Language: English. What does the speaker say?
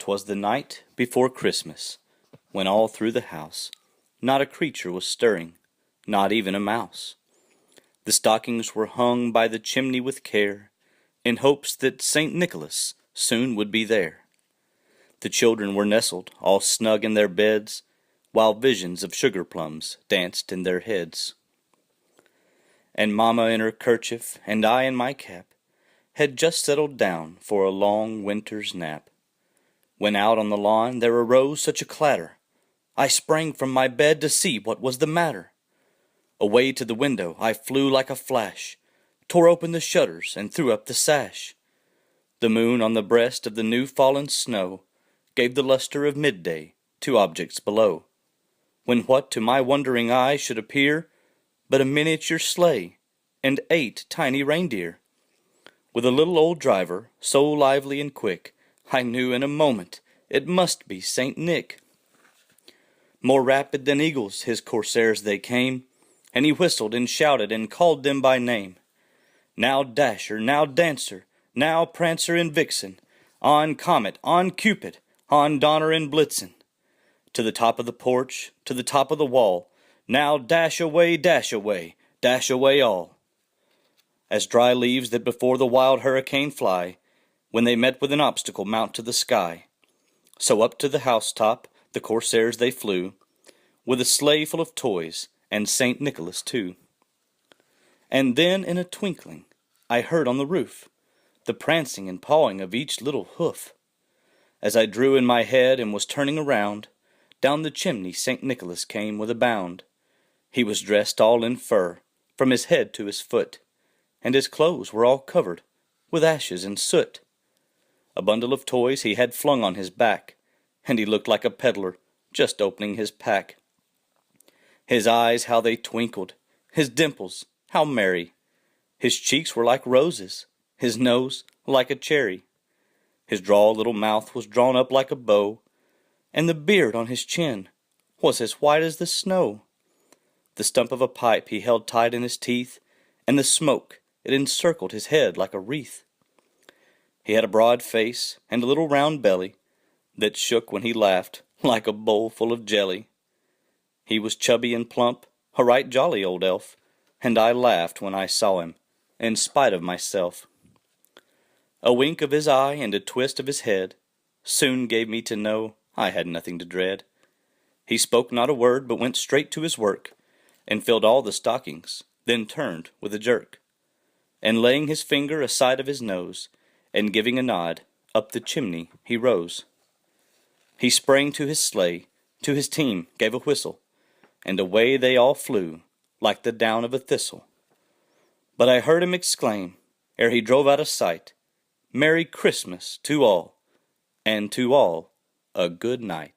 'Twas the night before Christmas, when all through the house not a creature was stirring, not even a mouse. The stockings were hung by the chimney with care, in hopes that St. Nicholas soon would be there. The children were nestled all snug in their beds, while visions of sugar plums danced in their heads. And Mamma in her kerchief, and I in my cap, had just settled down for a long winter's nap, when out on the lawn there arose such a clatter, I sprang from my bed to see what was the matter. Away to the window I flew like a flash, tore open the shutters and threw up the sash. The moon on the breast of the new fallen snow gave the luster of midday to objects below, when what to my wondering eye should appear but a miniature sleigh and 8 tiny reindeer, with a little old driver so lively and quick, I knew in a moment it must be Saint Nick. More rapid than eagles his corsairs they came, and he whistled and shouted and called them by name. Now Dasher, now Dancer, now Prancer and Vixen, on Comet, on Cupid, on Donner and Blitzen. To the top of the porch, to the top of the wall, now dash away, dash away, dash away all. As dry leaves that before the wild hurricane fly, when they met with an obstacle mount to the sky, so up to the housetop the corsairs they flew, with a sleigh full of toys, and St. Nicholas too. And then in a twinkling I heard on the roof the prancing and pawing of each little hoof. As I drew in my head and was turning around, down the chimney St. Nicholas came with a bound. He was dressed all in fur, from his head to his foot, and his clothes were all covered with ashes and soot. A bundle of toys he had flung on his back, and he looked like a peddler just opening his pack. His eyes, how they twinkled, his dimples, how merry. His cheeks were like roses, his nose like a cherry. His droll little mouth was drawn up like a bow, and the beard on his chin was as white as the snow. The stump of a pipe he held tight in his teeth, and the smoke, it encircled his head like a wreath. He had a broad face and a little round belly that shook when he laughed like a bowl full of jelly. He was chubby and plump, a right jolly old elf, and I laughed when I saw him, in spite of myself. A wink of his eye and a twist of his head soon gave me to know I had nothing to dread. He spoke not a word, but went straight to his work, and filled all the stockings, then turned with a jerk, and laying his finger aside of his nose, and giving a nod, up the chimney he rose. He sprang to his sleigh, to his team gave a whistle, and away they all flew, like the down of a thistle. But I heard him exclaim, ere he drove out of sight, Merry Christmas to all, and to all a good night.